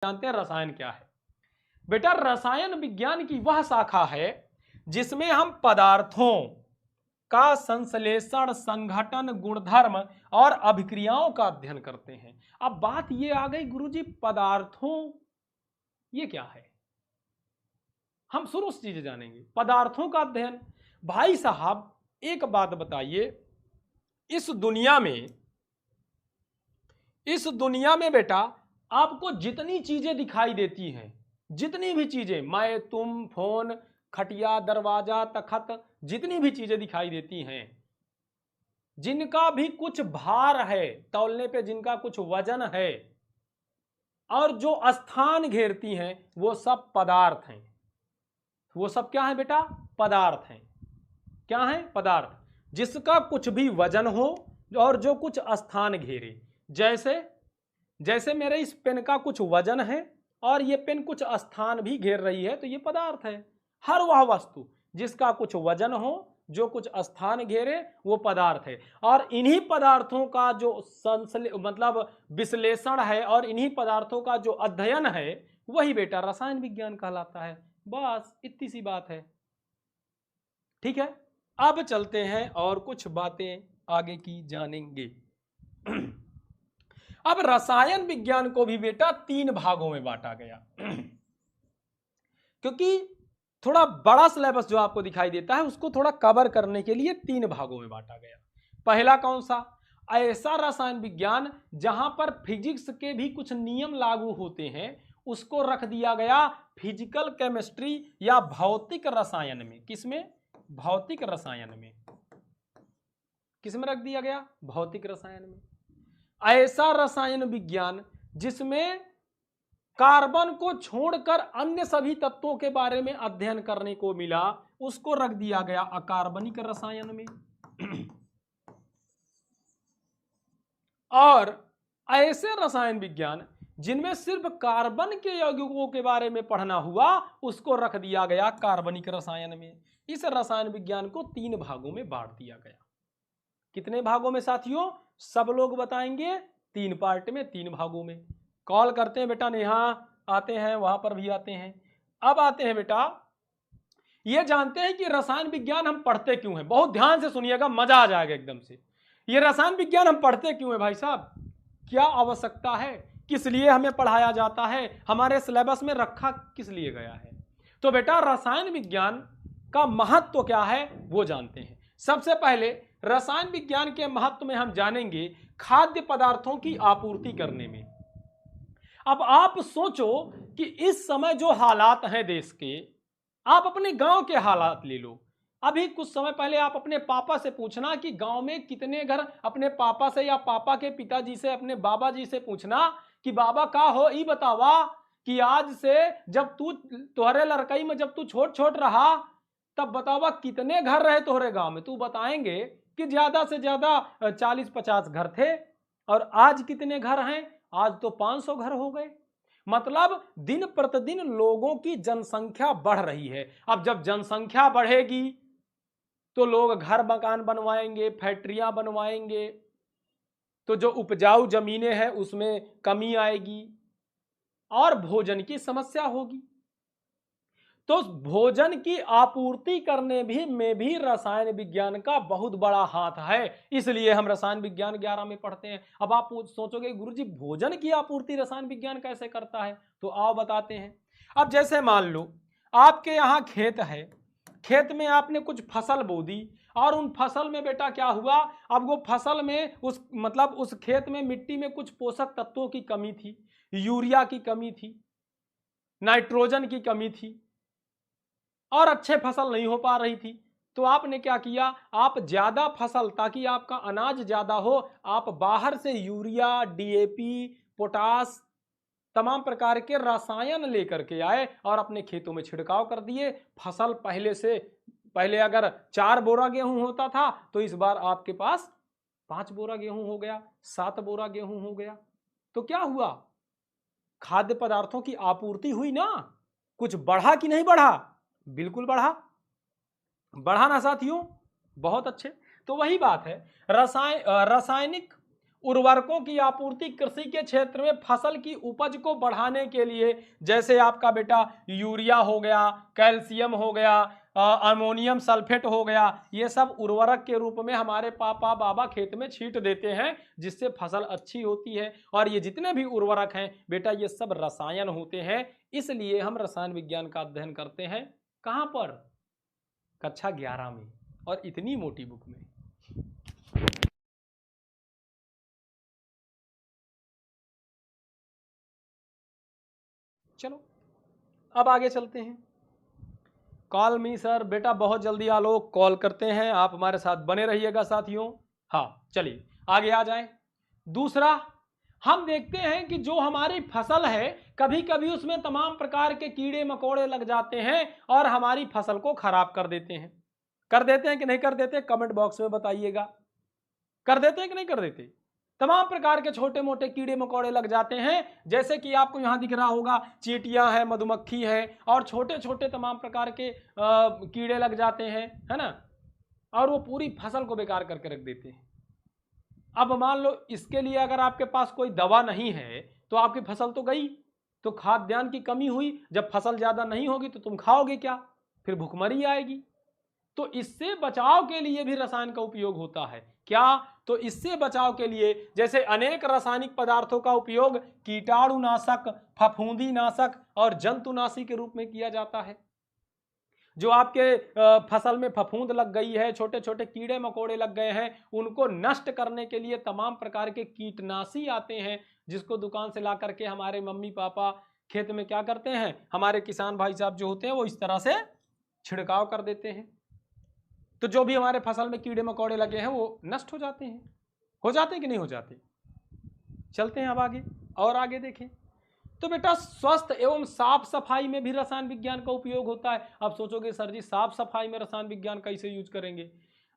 जानते हैं रसायन क्या है? बेटा रसायन विज्ञान की वह शाखा है जिसमें हम पदार्थों का संश्लेषण, संघटन, गुणधर्म और अभिक्रियाओं का अध्ययन करते हैं। अब बात यह आ गई गुरुजी, पदार्थों ये क्या है? हम शुरू से चीजें जानेंगे। पदार्थों का अध्ययन। भाई साहब एक बात बताइए, इस दुनिया में बेटा आपको जितनी चीजें दिखाई देती हैं, जितनी भी चीजें, मैं, तुम, फोन, खटिया, दरवाजा, तखत, जितनी भी चीजें दिखाई देती हैं, जिनका भी कुछ भार है, तौलने पे जिनका कुछ वजन है और जो स्थान घेरती हैं, वो सब पदार्थ हैं। वो सब क्या है बेटा? पदार्थ हैं। क्या है? पदार्थ। जिसका कुछ भी वजन हो और जो कुछ स्थान घेरे। जैसे मेरे इस पेन का कुछ वजन है और ये पेन कुछ स्थान भी घेर रही है, तो ये पदार्थ है। हर वह वस्तु जिसका कुछ वजन हो, जो कुछ स्थान घेरे, वो पदार्थ है। और इन्हीं पदार्थों का जो मतलब विश्लेषण है और इन्हीं पदार्थों का जो अध्ययन है, वही बेटा रसायन विज्ञान कहलाता है। बस इतनी सी बात है। ठीक है, अब चलते हैं और कुछ बातें आगे की जानेंगे। अब रसायन विज्ञान को भी बेटा 3 भागों में बांटा गया, क्योंकि थोड़ा बड़ा सिलेबस जो आपको दिखाई देता है उसको थोड़ा कवर करने के लिए 3 भागों में बांटा गया। पहला कौन सा? ऐसा रसायन विज्ञान जहां पर फिजिक्स के भी कुछ नियम लागू होते हैं, उसको रख दिया गया फिजिकल केमिस्ट्री या भौतिक रसायन में। किसमें? भौतिक रसायन में। किसमें रख दिया गया? भौतिक रसायन में। ऐसा रसायन विज्ञान जिसमें कार्बन को छोड़कर अन्य सभी तत्वों के बारे में अध्ययन करने को मिला, उसको रख दिया गया अकार्बनिक रसायन में। और ऐसे रसायन विज्ञान जिनमें सिर्फ कार्बन के यौगिकों के बारे में पढ़ना हुआ, उसको रख दिया गया कार्बनिक रसायन में। इस रसायन विज्ञान को 3 भागों में बांट दिया गया। कितने भागों में साथियों? सब लोग बताएंगे 3 पार्ट में, 3 भागों में। कॉल करते हैं बेटा, नेहा आते हैं, वहां पर भी आते हैं। अब आते हैं बेटा, ये जानते हैं कि रसायन विज्ञान हम पढ़ते क्यों हैं? बहुत ध्यान से सुनिएगा, मजा आ जाएगा एकदम से। ये रसायन विज्ञान हम पढ़ते क्यों हैं भाई साहब? क्या आवश्यकता है? किस लिए हमें पढ़ाया जाता है? हमारे सिलेबस में रखा किस लिए गया है? तो बेटा रसायन विज्ञान का महत्व क्या है वो जानते हैं। सबसे पहले रसायन विज्ञान के महत्व में हम जानेंगे खाद्य पदार्थों की आपूर्ति करने में। अब आप सोचो कि इस समय जो हालात हैं देश के, आप अपने गांव के हालात ले लो। अभी कुछ समय पहले आप अपने पापा से पूछना कि गांव में कितने घर, अपने पापा से या पापा के पिताजी से, अपने बाबा जी से पूछना कि बाबा का हो ई बतावा कि आज से जब तू तोहरे लड़कई में जब तू छोट रहा, तब बतावा कितने घर रहे तोहरे गांव में। तू बताएंगे कि ज्यादा से ज्यादा 40-50 घर थे, और आज कितने घर हैं? आज तो 500 घर हो गए। मतलब दिन प्रतिदिन लोगों की जनसंख्या बढ़ रही है। अब जब जनसंख्या बढ़ेगी तो लोग घर मकान बनवाएंगे, फैक्ट्रियां बनवाएंगे, तो जो उपजाऊ जमीनें हैं उसमें कमी आएगी और भोजन की समस्या होगी। तो भोजन की आपूर्ति करने में भी रसायन विज्ञान का बहुत बड़ा हाथ है, इसलिए हम रसायन विज्ञान 11 में पढ़ते हैं। अब आप सोचोगे गुरुजी भोजन की आपूर्ति रसायन विज्ञान कैसे करता है? तो आओ बताते हैं। अब जैसे मान लो आपके यहाँ खेत है, खेत में आपने कुछ फसल बो दी और उन फसल में बेटा क्या हुआ, अब वो फसल में उस खेत में मिट्टी में कुछ पोषक तत्वों की कमी थी, यूरिया की कमी थी, नाइट्रोजन की कमी थी और अच्छे फसल नहीं हो पा रही थी। तो आपने क्या किया, आप ज्यादा फसल, ताकि आपका अनाज ज्यादा हो, आप बाहर से यूरिया, डीएपी, पोटास, तमाम प्रकार के रसायन लेकर के आए और अपने खेतों में छिड़काव कर दिए। फसल पहले अगर 4 बोरा गेहूं होता था तो इस बार आपके पास 5 बोरा गेहूं हो गया, 7 बोरा गेहूं हो गया। तो क्या हुआ, खाद्य पदार्थों की आपूर्ति हुई ना। कुछ बढ़ा कि नहीं बढ़ा? बिल्कुल बढ़ा ना साथियों, बहुत अच्छे। तो वही बात है, रासायनिक उर्वरकों की आपूर्ति कृषि के क्षेत्र में फसल की उपज को बढ़ाने के लिए, जैसे आपका बेटा यूरिया हो गया, कैल्शियम हो गया, अमोनियम सल्फेट हो गया, ये सब उर्वरक के रूप में हमारे पापा बाबा खेत में छींट देते हैं, जिससे फसल अच्छी होती है। और ये जितने भी उर्वरक हैं बेटा, ये सब रसायन होते हैं। इसलिए हम रसायन विज्ञान का अध्ययन करते हैं कहाँ पर? कक्षा 11 में, और इतनी मोटी बुक में। चलो अब आगे चलते हैं। कॉल मी सर, बेटा बहुत जल्दी आलोक कॉल करते हैं, आप हमारे साथ बने रहिएगा साथियों। हाँ चलिए आगे आ जाएं। दूसरा, हम देखते हैं कि जो हमारी फसल है, कभी कभी उसमें तमाम प्रकार के कीड़े मकोड़े लग जाते हैं और हमारी फसल को खराब कर देते हैं। कर देते हैं कि नहीं कर देते? कमेंट बॉक्स में बताइएगा। कर देते हैं कि नहीं कर देते? तमाम प्रकार के छोटे मोटे कीड़े मकोड़े लग जाते हैं, जैसे कि आपको यहां दिख रहा होगा, चींटियां हैं, मधुमक्खी है, और छोटे छोटे तमाम प्रकार के कीड़े लग जाते हैं, है ना, और वो पूरी फसल को बेकार करके रख देते हैं। अब मान लो इसके लिए अगर आपके पास कोई दवा नहीं है तो आपकी फसल तो गई, तो खाद्यान्न की कमी हुई। जब फसल ज्यादा नहीं होगी तो तुम खाओगे क्या? फिर भुखमरी आएगी। तो इससे बचाव के लिए भी रसायन का उपयोग होता है। क्या? तो इससे बचाव के लिए जैसे अनेक रासायनिक पदार्थों का उपयोग कीटाणुनाशक, फफूंदीनाशक और जंतुनाशी के रूप में किया जाता है। जो आपके फसल में फफूंद लग गई है, छोटे छोटे कीड़े मकोड़े लग गए हैं, उनको नष्ट करने के लिए तमाम प्रकार के कीटनाशी आते हैं, जिसको दुकान से ला करके हमारे मम्मी पापा खेत में क्या करते हैं, हमारे किसान भाई साहब जो होते हैं वो इस तरह से छिड़काव कर देते हैं। तो जो भी हमारे फसल में कीड़े मकोड़े लगे हैं वो नष्ट हो जाते हैं। हो जाते हैं कि नहीं हो जाते? चलते हैं अब आगे और आगे देखें। तो बेटा स्वस्थ एवं साफ सफाई में भी रसायन विज्ञान का उपयोग होता है। अब सोचोगे सर जी साफ सफाई में रसायन विज्ञान कैसे यूज करेंगे?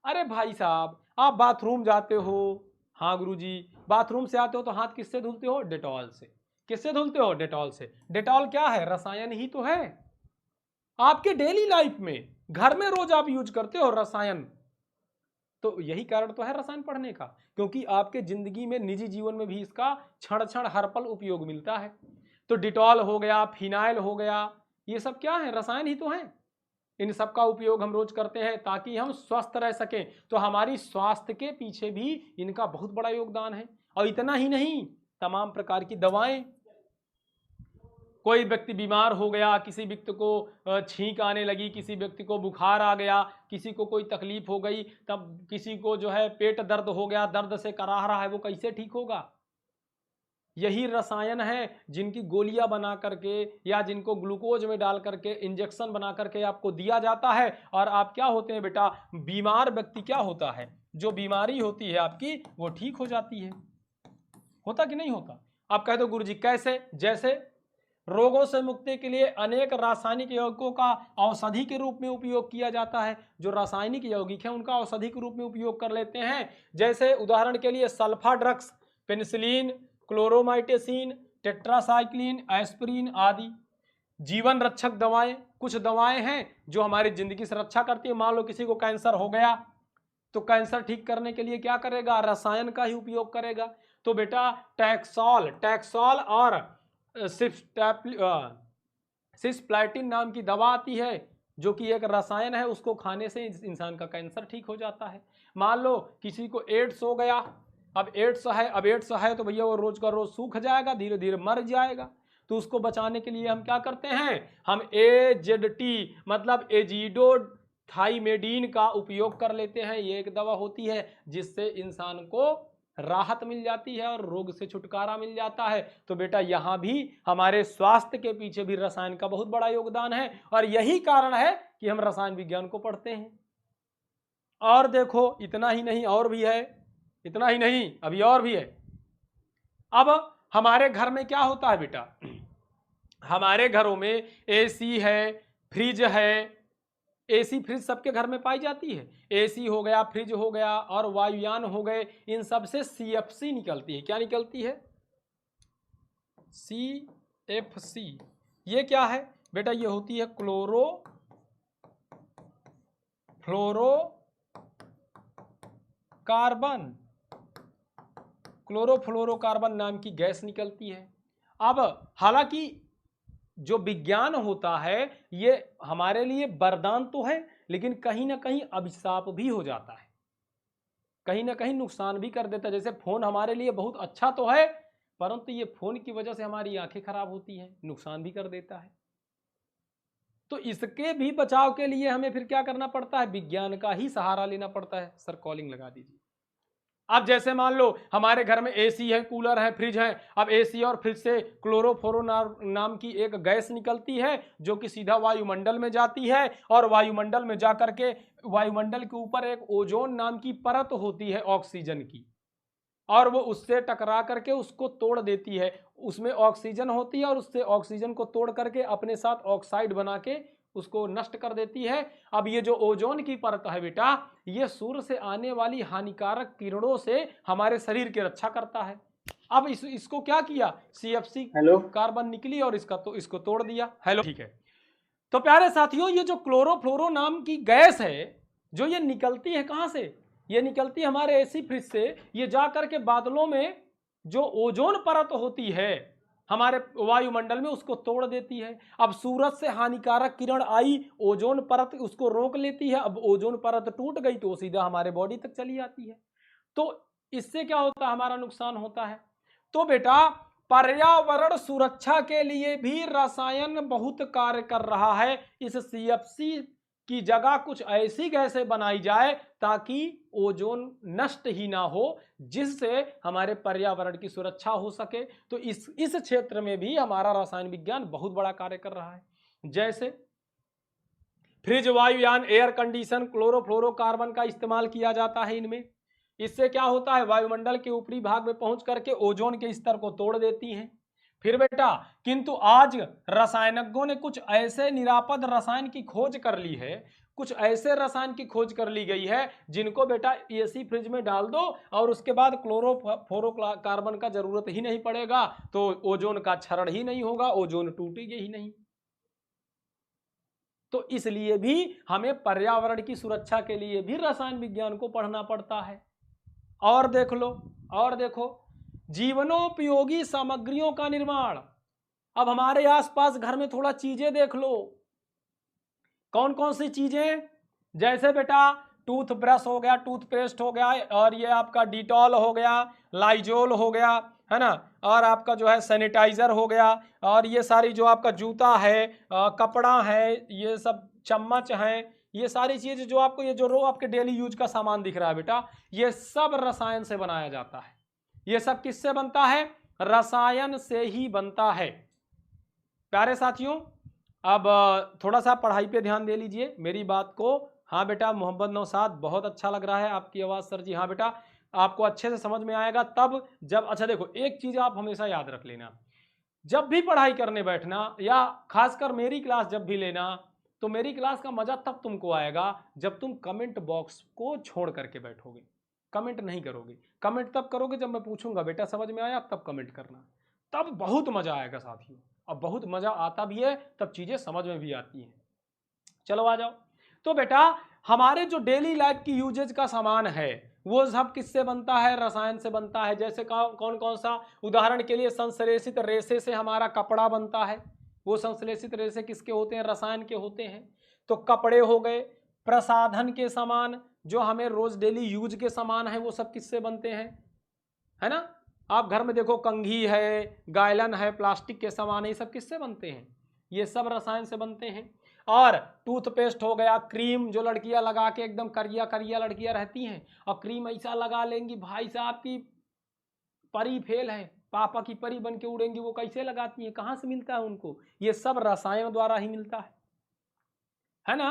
अरे भाई साहब, आप बाथरूम जाते हो, हाँ गुरुजी, बाथरूम से आते हो तो हाथ किससे धुलते हो? डेटॉल से। किससे धुलते हो? डेटॉल से। डेटॉल क्या है? रसायन ही तो है। आपके डेली लाइफ में, घर में रोज आप यूज करते हो रसायन। तो यही कारण तो है रसायन पढ़ने का, क्योंकि आपके जिंदगी में, निजी जीवन में भी इसका क्षण क्षण हर पल उपयोग मिलता है। तो डिटॉल हो गया, फिनाइल हो गया, ये सब क्या है? रसायन ही तो हैं। इन सब का उपयोग हम रोज करते हैं ताकि हम स्वस्थ रह सकें। तो हमारी स्वास्थ्य के पीछे भी इनका बहुत बड़ा योगदान है। और इतना ही नहीं, तमाम प्रकार की दवाएं, कोई व्यक्ति बीमार हो गया, किसी व्यक्ति को छींक आने लगी, किसी व्यक्ति को बुखार आ गया, किसी को कोई तकलीफ हो गई, तब किसी को जो है पेट दर्द हो गया, दर्द से कराह रहा है, वो कैसे ठीक होगा? यही रसायन है जिनकी गोलियां बना करके या जिनको ग्लूकोज में डाल करके इंजेक्शन बना करके आपको दिया जाता है, और आप क्या होते हैं बेटा, बीमार व्यक्ति क्या होता है, जो बीमारी होती है आपकी वो ठीक हो जाती है। होता कि नहीं होता? आप कह दो गुरुजी कैसे? जैसे रोगों से मुक्ति के लिए अनेक रासायनिक यौगिकों का औषधि के रूप में उपयोग किया जाता है। जो रासायनिक यौगिक है उनका औषधि के रूप में उपयोग कर लेते हैं। जैसे उदाहरण के लिए sulpha drugs, penicillin, chloromycetin, tetracycline, aspirin आदि। जीवन रक्षक दवाएं, कुछ दवाएं हैं जो हमारी जिंदगी से रक्षा करती है। मान लो किसी को कैंसर हो गया, तो कैंसर ठीक करने के लिए क्या करेगा? रसायन का ही उपयोग करेगा। तो बेटा टैक्सोल, टैक्सोल और सिस्प्लैटिन नाम की दवा आती है, जो कि एक रसायन है, उसको खाने से इंसान का कैंसर ठीक हो जाता है। मान लो किसी को एड्स हो गया, अब एड्स है तो भैया वो रोज का रोज सूख जाएगा, धीरे धीरे मर जाएगा। तो उसको बचाने के लिए हम क्या करते हैं? हम AZT मतलब एजिडोथाइमेडिन का उपयोग कर लेते हैं। ये एक दवा होती है जिससे इंसान को राहत मिल जाती है और रोग से छुटकारा मिल जाता है। तो बेटा यहां भी हमारे स्वास्थ्य के पीछे भी रसायन का बहुत बड़ा योगदान है, और यही कारण है कि हम रसायन विज्ञान को पढ़ते हैं। और देखो इतना ही नहीं, और भी है, इतना ही नहीं अभी और भी है। अब हमारे घर में क्या होता है बेटा, हमारे घरों में AC है, फ्रिज है। एसी फ्रिज सबके घर में पाई जाती है। एसी हो गया, फ्रिज हो गया और वायुयान हो गए, इन सब से CFC निकलती है। क्या निकलती है? CFC। ये क्या है बेटा? ये होती है क्लोरो फ्लोरो कार्बन, क्लोरोफ्लोरोकार्बन नाम की गैस निकलती है। अब हालांकि जो विज्ञान होता है ये हमारे लिए वरदान तो है, लेकिन कहीं ना कहीं अभिशाप भी हो जाता है, कहीं ना कहीं नुकसान भी कर देता है। जैसे फोन हमारे लिए बहुत अच्छा तो है, परंतु ये फोन की वजह से हमारी आंखें खराब होती हैं, नुकसान भी कर देता है। तो इसके भी बचाव के लिए हमें फिर क्या करना पड़ता है, विज्ञान का ही सहारा लेना पड़ता है। सर कॉलिंग लगा दीजिए। अब जैसे मान लो हमारे घर में एसी है, कूलर है, फ्रिज है। अब एसी और फ्रिज से क्लोरोफ्लोरो नाम की एक गैस निकलती है जो कि सीधा वायुमंडल में जाती है, और वायुमंडल में जाकर के वायुमंडल के ऊपर एक ओजोन नाम की परत होती है ऑक्सीजन की, और वो उससे टकरा करके उसको तोड़ देती है। उसमें ऑक्सीजन होती है और उससे ऑक्सीजन को तोड़ करके अपने साथ ऑक्साइड बना के उसको नष्ट कर देती है। अब ये जो ओजोन की परत है बेटा, ये सूर्य से आने वाली हानिकारक किरणों से हमारे शरीर की रक्षा करता है। अब इसको क्या किया, CFC हेलो कार्बन निकली और इसको तोड़ दिया। हेलो, ठीक है। तो प्यारे साथियों, ये जो क्लोरोफ्लोरो नाम की गैस है, जो ये निकलती है कहां से, ये निकलती है हमारे एसी फ्रिज से। ये जा करके बादलों में जो ओजोन परत होती है हमारे वायुमंडल में, उसको तोड़ देती है। अब सूरज से हानिकारक किरण आई, ओजोन परत उसको रोक लेती है। अब ओजोन परत टूट गई तो सीधा हमारे बॉडी तक चली आती है। तो इससे क्या होता है, हमारा नुकसान होता है। तो बेटा पर्यावरण सुरक्षा के लिए भी रसायन बहुत कार्य कर रहा है। इस CFC की जगह कुछ ऐसी गैसें बनाई जाए ताकि ओजोन नष्ट ही ना हो, जिससे हमारे पर्यावरण की सुरक्षा हो सके। तो इस क्षेत्र में भी हमारा रसायन विज्ञान बहुत बड़ा कार्य कर रहा है। जैसे फ्रिज, वायुयान, एयर कंडीशन, क्लोरोफ्लोरोकार्बन का इस्तेमाल किया जाता है इनमें। इससे क्या होता है, वायुमंडल के ऊपरी भाग में पहुंच करके ओजोन के स्तर को तोड़ देती हैं। फिर बेटा, किंतु आज रसायनज्ञों ने कुछ ऐसे निरापद रसायन की खोज कर ली है, कुछ ऐसे रसायन की खोज कर ली गई है जिनको बेटा एसी फ्रिज में डाल दो और उसके बाद क्लोरोफ्लोरोकार्बन का जरूरत ही नहीं पड़ेगा, तो ओजोन का क्षरण ही नहीं होगा, ओजोन टूटेगी ही नहीं। तो इसलिए भी हमें पर्यावरण की सुरक्षा के लिए भी रसायन विज्ञान को पढ़ना पड़ता है। और देख लो, और देखो, जीवनोपयोगी सामग्रियों का निर्माण। अब हमारे आसपास घर में थोड़ा चीजें देख लो, कौन कौन सी चीजें, जैसे बेटा टूथब्रश हो गया, टूथपेस्ट हो गया, और ये आपका डिटॉल हो गया, लाइजोल हो गया, है ना, और आपका जो है सैनिटाइजर हो गया, और ये सारी जो आपका जूता है, कपड़ा है, ये सब चम्मच है, ये सारी चीजें जो आपको, ये जो आपके डेली यूज का सामान दिख रहा है बेटा, ये सब रसायन से बनाया जाता है। ये सब किससे बनता है, रसायन से ही बनता है। प्यारे साथियों, अब थोड़ा सा पढ़ाई पे ध्यान दे लीजिए मेरी बात को। हाँ बेटा मोहम्मद नौशाद, बहुत अच्छा लग रहा है आपकी आवाज़ सर जी। हाँ बेटा, आपको अच्छे से समझ में आएगा तब जब, अच्छा देखो एक चीज़ आप हमेशा याद रख लेना, जब भी पढ़ाई करने बैठना या खासकर मेरी क्लास जब भी लेना, तो मेरी क्लास का मज़ा तब तुमको आएगा जब तुम कमेंट बॉक्स को छोड़ करके बैठोगे, कमेंट नहीं करोगे। कमेंट तब करोगे जब मैं पूछूंगा बेटा समझ में आया, तब कमेंट करना, तब बहुत मज़ा आएगा साथियों। अब बहुत मज़ा आता भी है, तब चीज़ें समझ में भी आती हैं। चलो आ जाओ। तो बेटा हमारे जो डेली लाइफ की यूजेज का सामान है वो सब किससे बनता है, रसायन से बनता है। जैसे कौन कौन सा, उदाहरण के लिए संश्लेषित रेशे से हमारा कपड़ा बनता है। वो संश्लेषित रेशे किसके होते हैं, रसायन के होते हैं। तो कपड़े हो गए, प्रसाधन के सामान जो हमें रोज डेली यूज के सामान है वो सब किससे बनते हैं, है ना। आप घर में देखो कंघी है, गायलन है, प्लास्टिक के सामान है, ये सब किससे बनते हैं, ये सब रसायन से बनते हैं। और टूथपेस्ट हो गया, क्रीम जो लड़कियां लगा के एकदम करिया करिया लड़कियां रहती हैं, और क्रीम ऐसा लगा लेंगी भाई साहब की परी फेल है, पापा की परी बन के उड़ेंगी। वो कैसे लगाती हैं, कहाँ से मिलता है उनको, ये सब रसायन द्वारा ही मिलता है ना।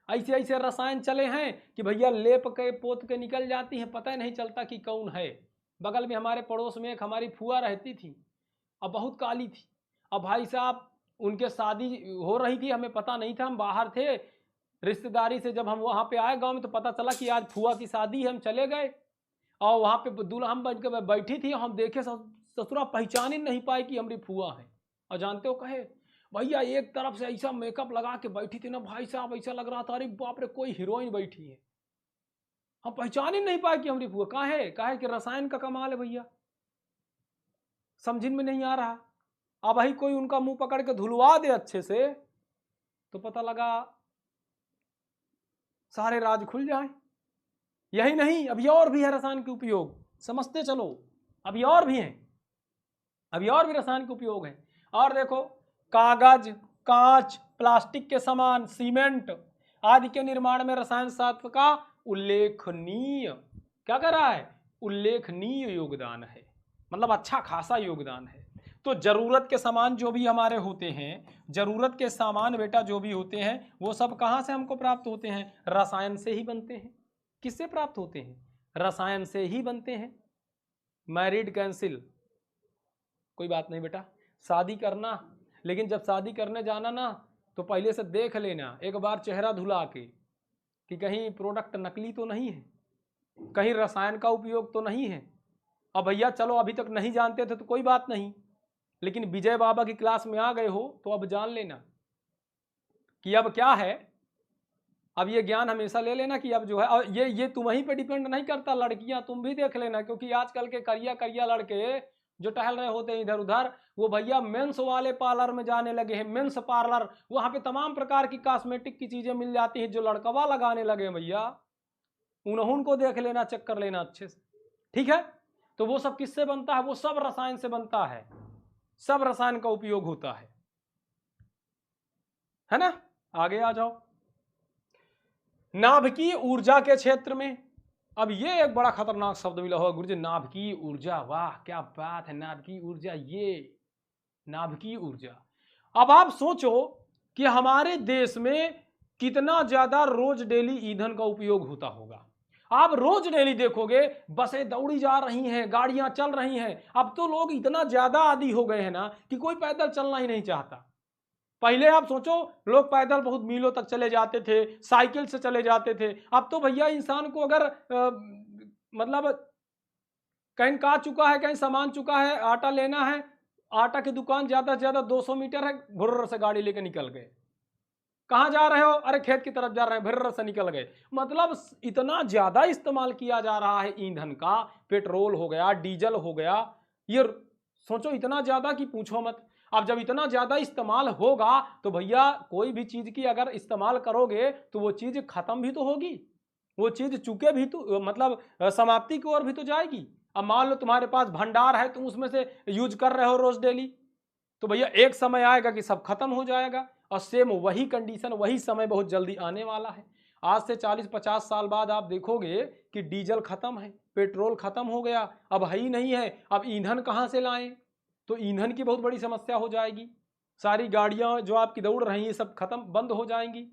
ऐसे ऐसे रसायन चले हैं कि भैया लेप के पोत के निकल जाती हैं, पता ही नहीं चलता कि कौन है। बगल में हमारे पड़ोस में एक हमारी फुआ रहती थी, अब बहुत काली थी। अब भाई साहब उनके शादी हो रही थी, हमें पता नहीं था, हम बाहर थे रिश्तेदारी से। जब हम वहाँ पे आए गांव में तो पता चला कि आज फुआ की शादी है। हम चले गए और वहाँ पे दुल्हन बन के बैठी थी, हम देखे ससुरा पहचान ही नहीं पाए कि हमारी फुआ है। और जानते हो कहे भैया एक तरफ से ऐसा मेकअप लगा के बैठी थी ना भाई साहब, ऐसा लग रहा था अरे बाप रे कोई हीरोइन बैठी है। हम पहचान ही नहीं पाए कि हमारी फुआ कहाँ है कि रसायन का कमाल है भैया। समझ में नहीं आ रहा। अब भाई कोई उनका मुंह पकड़ के धुलवा दे अच्छे से तो पता लगा सारे राज खुल जाए। यही नहीं, अभी और भी है रसायन के उपयोग, समझते चलो। अभी और भी हैं, अभी और भी रसायन के उपयोग हैं। और देखो, कागज, कांच, प्लास्टिक के सामान, सीमेंट आदि के निर्माण में रसायन शास्त्र का उल्लेखनीय, क्या कर रहा है, उल्लेखनीय योगदान है, मतलब अच्छा खासा योगदान है। तो जरूरत के सामान जो भी हमारे होते हैं, जरूरत के सामान बेटा जो भी होते हैं वो सब कहाँ से हमको प्राप्त होते हैं, रसायन से ही बनते हैं। किससे प्राप्त होते हैं, रसायन से ही बनते हैं। मैरिड कैंसिल, कोई बात नहीं बेटा, शादी करना, लेकिन जब शादी करने जाना ना तो पहले से देख लेना एक बार चेहरा धुला के कि कहीं प्रोडक्ट नकली तो नहीं है, कहीं रसायन का उपयोग तो नहीं है। अब भैया चलो अभी तक नहीं जानते थे तो कोई बात नहीं, लेकिन विजय बाबा की क्लास में आ गए हो तो अब जान लेना कि अब क्या है, अब ये ज्ञान हमेशा ले लेना कि अब जो है, और ये तुम्हीं पे डिपेंड नहीं करता, लड़कियां तुम भी देख लेना, क्योंकि आजकल के करिया करिया लड़के जो टहल रहे होते हैं इधर उधर, वो भैया मेंस वाले पार्लर में जाने लगे हैं, मेंस पार्लर, वहां पे तमाम प्रकार की कॉस्मेटिक की चीजें मिल जाती हैं जो लड़कवा लगाने लगे हैं भैया, उनको देख लेना, चेक कर लेना अच्छे से, ठीक है। तो वो सब किससे बनता है, वो सब रसायन से बनता है, सब रसायन का उपयोग होता है ना। आगे आ जाओ, नाभिकीय ऊर्जा के क्षेत्र में, अब ये एक बड़ा खतरनाक शब्द मिला होगा गुरुजी, नाभिकीय ऊर्जा, वाह क्या बात है, नाभिकीय ऊर्जा, ये नाभिकीय ऊर्जा। अब आप सोचो कि हमारे देश में कितना ज्यादा रोज डेली ईंधन का उपयोग होता होगा। आप रोज डेली देखोगे बसें दौड़ी जा रही हैं, गाड़ियां चल रही हैं। अब तो लोग इतना ज्यादा आदी हो गए हैं ना कि कोई पैदल चलना ही नहीं चाहता। पहले आप सोचो लोग पैदल बहुत मीलों तक चले जाते थे, साइकिल से चले जाते थे। अब तो भैया इंसान को अगर मतलब कहीं का चुका है, कहीं सामान चुका है, आटा लेना है, आटा की दुकान ज्यादा से ज्यादा 200 मीटर है, भुर्र से गाड़ी लेके निकल गए। कहाँ जा रहे हो, अरे खेत की तरफ जा रहे हैं, भुर्र से निकल गए। मतलब इतना ज्यादा इस्तेमाल किया जा रहा है ईंधन का, पेट्रोल हो गया, डीजल हो गया, ये सोचो इतना ज्यादा कि पूछो मत। अब जब इतना ज्यादा इस्तेमाल होगा तो भैया कोई भी चीज की अगर इस्तेमाल करोगे तो वो चीज खत्म भी तो होगी, वो चीज चुके भी तो मतलब समाप्ति की ओर भी तो जाएगी। अब मान लो तुम्हारे पास भंडार है, तुम उसमें से यूज कर रहे हो रोज डेली, तो भैया एक समय आएगा कि सब खत्म हो जाएगा। और सेम वही कंडीशन, वही समय बहुत जल्दी आने वाला है। आज से 40-50 साल बाद आप देखोगे कि डीजल खत्म है, पेट्रोल खत्म हो गया, अब है ही नहीं है, अब ईंधन कहाँ से लाएं, तो ईंधन की बहुत बड़ी समस्या हो जाएगी। सारी गाड़ियां जो आपकी दौड़ रही हैं सब खत्म, बंद हो जाएंगी।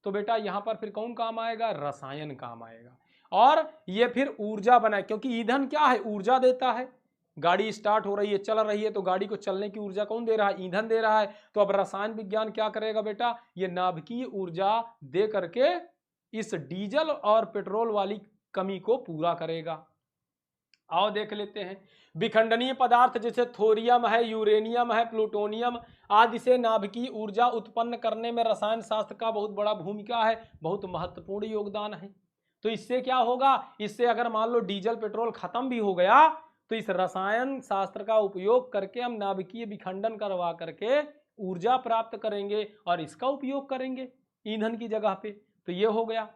तो बेटा यहां पर फिर कौन काम आएगा, रसायन काम आएगा। और ये फिर ऊर्जा बनाए, क्योंकि ईंधन क्या है, ऊर्जा देता है। गाड़ी स्टार्ट हो रही है, चल रही है, तो गाड़ी को चलने की ऊर्जा कौन दे रहा है, ईंधन दे रहा है। तो अब रसायन विज्ञान क्या करेगा बेटा, ये नाभिकीय ऊर्जा दे करके इस डीजल और पेट्रोल वाली कमी को पूरा करेगा। आओ देख लेते हैं, विखंडनीय पदार्थ जैसे थोरियम है, यूरेनियम है, प्लूटोनियम आदि से नाभिकीय ऊर्जा उत्पन्न करने में रसायन शास्त्र का बहुत बड़ा भूमिका है, बहुत महत्वपूर्ण योगदान है। तो इससे क्या होगा, इससे अगर मान लो डीजल पेट्रोल खत्म भी हो गया तो इस रसायन शास्त्र का उपयोग करके हम नाभिकीय विखंडन करवा करके ऊर्जा प्राप्त करेंगे और इसका उपयोग करेंगे ईंधन की जगह पे। तो ये हो गया।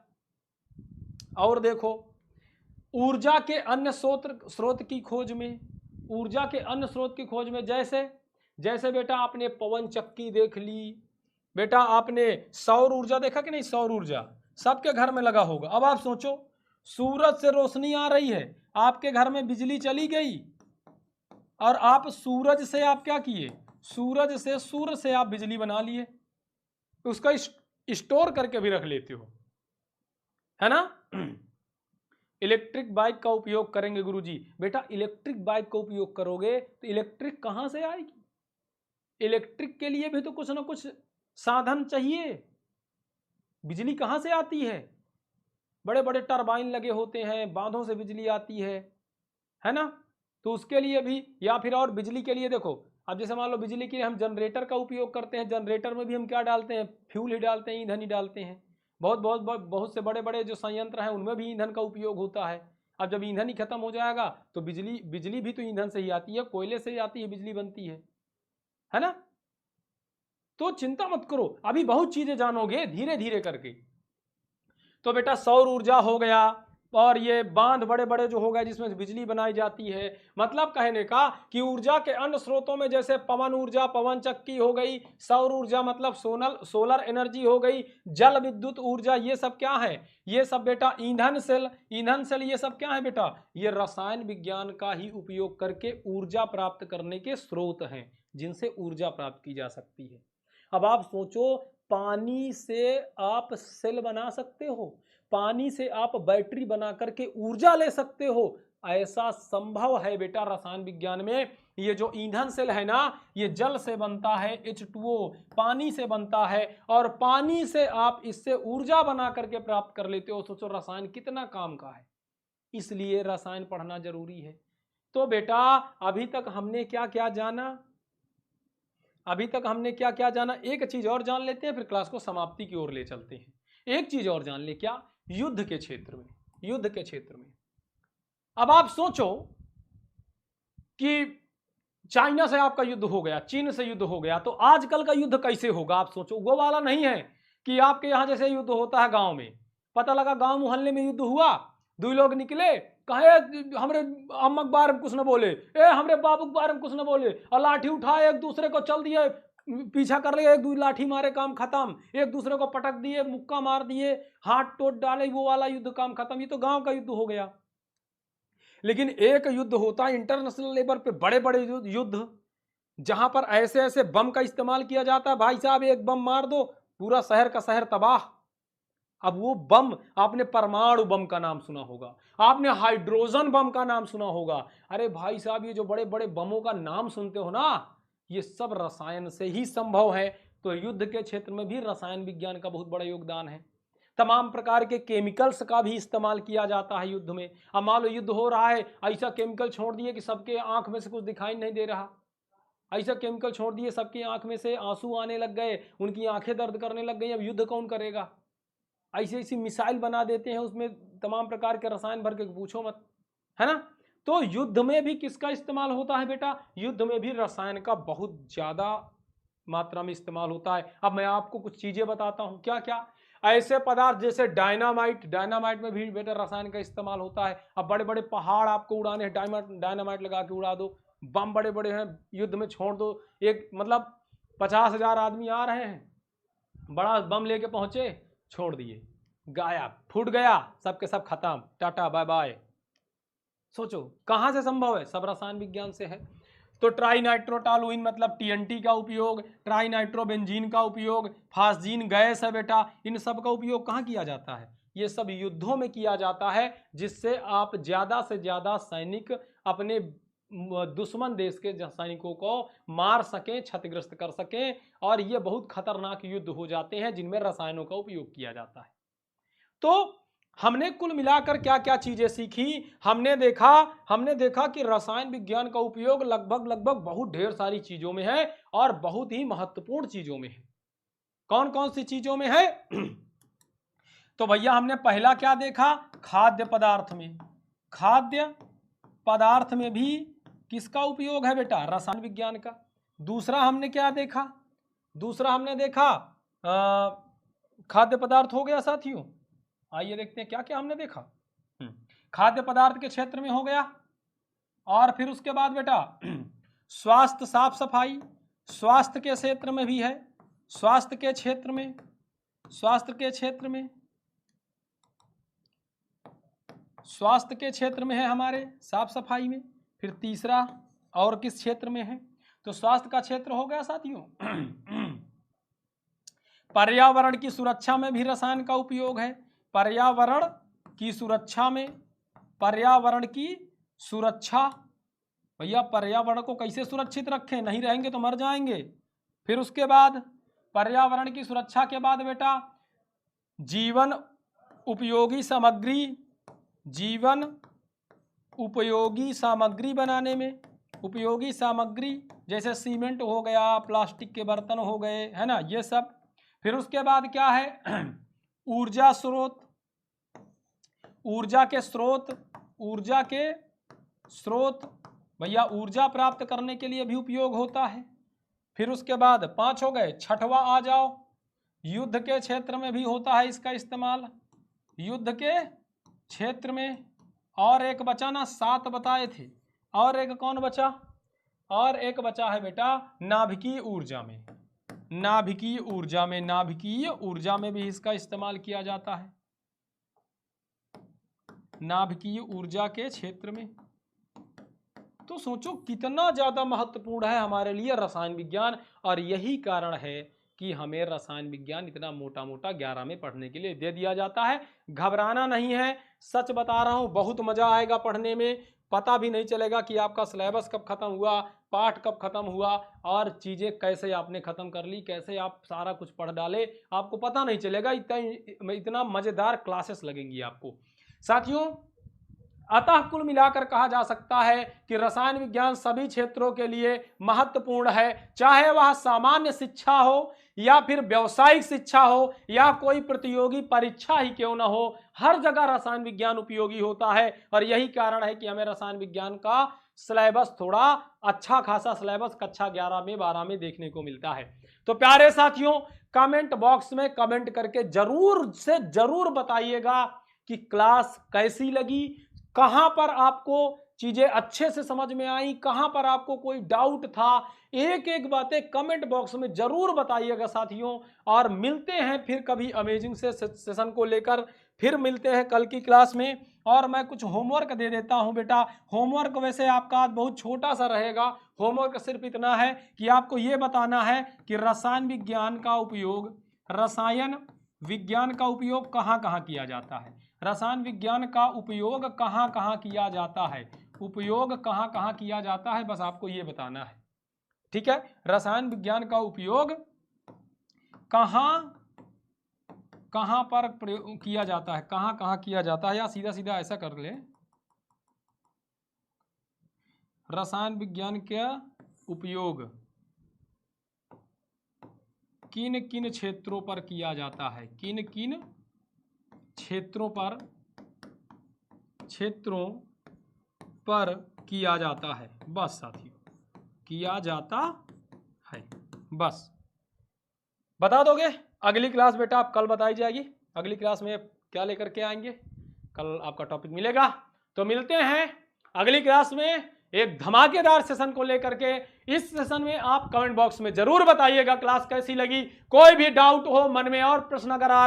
और देखो, ऊर्जा के अन्य स्रोत की खोज में, ऊर्जा के अन्य स्रोत की खोज में जैसे जैसे बेटा आपने पवन चक्की देख ली, बेटा आपने सौर ऊर्जा देखा कि नहीं, सौर ऊर्जा सबके घर में लगा होगा। अब आप सोचो सूरज से रोशनी आ रही है, आपके घर में बिजली चली गई और आप सूरज से आप क्या किए, सूरज से सूर्य से आप बिजली बना लिए, उसका स्टोर करके भी रख लेते हो, है ना। इलेक्ट्रिक बाइक का उपयोग करेंगे गुरुजी, बेटा इलेक्ट्रिक बाइक का उपयोग करोगे तो इलेक्ट्रिक कहां से आएगी, इलेक्ट्रिक के लिए भी तो कुछ ना कुछ साधन चाहिए, बिजली कहां से आती है, बड़े बड़े टरबाइन लगे होते हैं, बांधों से बिजली आती है ना। तो उसके लिए भी, या फिर और बिजली के लिए देखो, अब जैसे मान लो बिजली के लिए हम जनरेटर का उपयोग करते हैं, जनरेटर में भी हम क्या डालते हैं, फ्यूल ही डालते हैं, ईंधन ही डालते हैं। बहुत बहुत बहुत से बड़े बड़े जो संयंत्र हैं उनमें भी ईंधन का उपयोग होता है। अब जब ईंधन ही खत्म हो जाएगा तो बिजली भी तो ईंधन से ही आती है, कोयले से ही आती है, बिजली बनती है ना। तो चिंता मत करो, अभी बहुत चीजें जानोगे धीरे धीरे करके। तो बेटा सौर ऊर्जा हो गया, और ये बांध बड़े बड़े जो हो गए जिसमें बिजली बनाई जाती है। मतलब कहने का कि ऊर्जा के अन्य स्रोतों में जैसे पवन ऊर्जा, पवन चक्की हो गई, सौर ऊर्जा मतलब सोलर एनर्जी हो गई, जल विद्युत ऊर्जा, ये सब क्या है, ये सब बेटा ईंधन सेल, ये सब क्या है बेटा, ये रसायन विज्ञान का ही उपयोग करके ऊर्जा प्राप्त करने के स्रोत हैं जिनसे ऊर्जा प्राप्त की जा सकती है। अब आप सोचो, पानी से आप सेल बना सकते हो, पानी से आप बैटरी बना करके ऊर्जा ले सकते हो, ऐसा संभव है बेटा रसायन विज्ञान में। ये जो ईंधन सेल है ना, ये जल से बनता है, H2O पानी से बनता है, और पानी से आप इससे ऊर्जा बना करके प्राप्त कर लेते हो। सोचो रसायन कितना काम का है, इसलिए रसायन पढ़ना जरूरी है। तो बेटा अभी तक हमने क्या क्या जाना, एक चीज और जान लेते हैं, फिर क्लास को समाप्ति की ओर ले चलते हैं। एक चीज और जान ले, क्या, युद्ध के क्षेत्र में अब आप सोचो कि चाइना से आपका युद्ध हो गया, चीन से युद्ध हो गया, तो आजकल का युद्ध कैसे होगा आप सोचो। वो वाला नहीं है कि आपके यहां जैसे युद्ध होता है गांव में, पता लगा गांव मोहल्ले में युद्ध हुआ, दो लोग निकले, कहे हमरे अम्मा के बारे में कुछ न बोले, हमरे बाबू के बारे में कुछ न बोले, और लाठी उठाए एक दूसरे को चल दिए, पीछा कर लिया, एक दूसरे लाठी मारे काम खत्म, एक दूसरे को पटक दिए, मुक्का मार दिए, हाथ टोट डाले, वो वाला युद्ध काम खत्म। ये तो गांव का युद्ध हो गया। लेकिन एक युद्ध होता है इंटरनेशनल लेवल पे, बड़े बड़े युद्ध, जहां पर ऐसे ऐसे बम का इस्तेमाल किया जाता है, भाई साहब एक बम मार दो पूरा शहर का शहर तबाह। अब वो बम, आपने परमाणु बम का नाम सुना होगा, आपने हाइड्रोजन बम का नाम सुना होगा। अरे भाई साहब ये जो बड़े बड़े बमों का नाम सुनते हो ना, ये सब रसायन से ही संभव है। तो युद्ध के क्षेत्र में भी रसायन विज्ञान का बहुत बड़ा योगदान है। तमाम प्रकार के केमिकल्स का भी इस्तेमाल किया जाता है युद्ध में। अब मान लो युद्ध हो रहा है, ऐसा केमिकल छोड़ दिए कि सबके आंख में से कुछ दिखाई नहीं दे रहा, ऐसा केमिकल छोड़ दिए सबकी आंख में से आंसू आने लग गए, उनकी आंखें दर्द करने लग गई, अब युद्ध कौन करेगा। ऐसी ऐसी मिसाइल बना देते हैं, उसमें तमाम प्रकार के रसायन भर के, पूछो मत, है ना। तो युद्ध में भी किसका इस्तेमाल होता है बेटा, युद्ध में भी रसायन का बहुत ज्यादा मात्रा में इस्तेमाल होता है। अब मैं आपको कुछ चीजें बताता हूं, क्या क्या, ऐसे पदार्थ जैसे डायनामाइट में भी बेटा रसायन का इस्तेमाल होता है। अब बड़े बड़े पहाड़ आपको उड़ाने हैं, डायनामाइट लगा के उड़ा दो, बम बड़े बड़े हैं युद्ध में छोड़ दो, एक मतलब 50,000 आदमी आ रहे हैं, बड़ा बम लेके पहुंचे, छोड़ दिए, गायब, फूट गया, सबके सब खत्म, टाटा बाय बाय। सोचो कहां से संभव है, सब रसायन विज्ञान से है। तो ट्राइनाइट्रोटॉलुइन मतलब टीएनटी का उपयोग, ट्राइनाइट्रोबेंजीन का उपयोग, फास्जीन गैस है बेटा, इन सब का उपयोग कहाँ किया जाता है, ये सब युद्धों में किया जाता है, जिससे आप ज्यादा से ज्यादा सैनिक अपने दुश्मन देश के सैनिकों को मार सकें, क्षतिग्रस्त कर सकें, और ये बहुत खतरनाक युद्ध हो जाते हैं जिनमें रसायनों का उपयोग किया जाता है। तो हमने कुल मिलाकर क्या क्या चीजें सीखी, हमने देखा कि रसायन विज्ञान का उपयोग लगभग बहुत ढेर सारी चीजों में है, और बहुत ही महत्वपूर्ण चीजों में है। कौन कौन सी चीजों में है तो भैया हमने पहला क्या देखा, खाद्य पदार्थ में भी किसका उपयोग है बेटा, रसायन विज्ञान का। दूसरा हमने क्या देखा, खाद्य पदार्थ हो गया साथियों। आइए देखते हैं क्या क्या हमने देखा। खाद्य पदार्थ के क्षेत्र में हो गया, और फिर उसके बाद बेटा स्वास्थ्य साफ सफाई, स्वास्थ्य के क्षेत्र में भी है, स्वास्थ्य के क्षेत्र में है हमारे साफ सफाई में। फिर तीसरा और किस क्षेत्र में है, तो स्वास्थ्य का क्षेत्र हो गया साथियों। पर्यावरण की सुरक्षा में भी रसायन का उपयोग है, पर्यावरण की सुरक्षा, भैया पर्यावरण को कैसे सुरक्षित रखें, नहीं रहेंगे तो मर जाएंगे। फिर उसके बाद पर्यावरण की सुरक्षा के बाद बेटा जीवन उपयोगी सामग्री बनाने में, उपयोगी सामग्री जैसे सीमेंट हो गया, प्लास्टिक के बर्तन हो गए, है ना, ये सब। फिर उसके बाद क्या है ऊर्जा के स्रोत, ऊर्जा के स्रोत, भैया ऊर्जा प्राप्त करने के लिए भी उपयोग होता है। फिर उसके बाद 5 हो गए, छठवां आ जाओ, युद्ध के क्षेत्र में भी होता है इसका इस्तेमाल, युद्ध के क्षेत्र में। और एक बचा ना, 7 बताए थे, और एक कौन बचा, और एक बचा है बेटा नाभिकीय ऊर्जा में, नाभिकीय ऊर्जा में, नाभिकीय ऊर्जा में भी इसका इस्तेमाल किया जाता है, नाभिकीय ऊर्जा के क्षेत्र में। तो सोचो कितना ज्यादा महत्वपूर्ण है हमारे लिए रसायन विज्ञान, और यही कारण है कि हमें रसायन विज्ञान इतना मोटा मोटा 11 में पढ़ने के लिए दे दिया जाता है। घबराना नहीं है, सच बता रहा हूं, बहुत मजा आएगा पढ़ने में, पता भी नहीं चलेगा कि आपका सिलेबस कब खत्म हुआ, पाठ कब खत्म हुआ, और चीजें कैसे आपने खत्म कर ली, कैसे आप सारा कुछ पढ़ डाले, आपको पता नहीं चलेगा। इतना मजेदार क्लासेस लगेंगी आपको साथियों। अतः कुल मिलाकर कहा जा सकता है कि रसायन विज्ञान सभी क्षेत्रों के लिए महत्वपूर्ण है, चाहे वह सामान्य शिक्षा हो या फिर व्यावसायिक शिक्षा हो या कोई प्रतियोगी परीक्षा ही क्यों ना हो, हर जगह रसायन विज्ञान उपयोगी होता है। और यही कारण है कि हमें रसायन विज्ञान का सिलेबस थोड़ा अच्छा खासा सिलेबस कक्षा 11 में 12 में देखने को मिलता है। तो प्यारे साथियों, कमेंट बॉक्स में कमेंट करके जरूर से जरूर बताइएगा कि क्लास कैसी लगी, कहां पर आपको चीजें अच्छे से समझ में आई, कहां पर आपको कोई डाउट था, एक एक बातें कमेंट बॉक्स में जरूर बताइएगा साथियों। और मिलते हैं फिर कभी अमेजिंग से सेशन को लेकर, फिर मिलते हैं कल की क्लास में। और मैं कुछ होमवर्क दे देता हूं बेटा, होमवर्क वैसे आपका आज बहुत छोटा सा रहेगा, होमवर्क सिर्फ इतना है कि आपको यह बताना है कि रसायन विज्ञान का उपयोग, रसायन विज्ञान का उपयोग कहाँ कहाँ किया जाता है, रसायन विज्ञान का उपयोग कहाँ कहाँ किया जाता है, उपयोग कहाँ कहाँ किया जाता है, बस आपको ये बताना है, ठीक है। रसायन विज्ञान का उपयोग कहाँ कहाँ पर प्रयोग किया जाता है, कहाँ कहाँ किया जाता है, या सीधा सीधा ऐसा कर ले, रसायन विज्ञान का उपयोग किन किन क्षेत्रों पर किया जाता है, किन किन क्षेत्रों पर किया जाता है, बस साथियों किया जाता है, बस बता दोगे। अगली क्लास बेटा आप कल बताई जाएगी, अगली क्लास में क्या लेकर के आएंगे, कल आपका टॉपिक मिलेगा। तो मिलते हैं अगली क्लास में एक धमाकेदार सेशन को लेकर के। इस सेशन में आप कमेंट बॉक्स में जरूर बताइएगा क्लास कैसी लगी, कोई भी डाउट हो मन में और प्रश्न अगर आ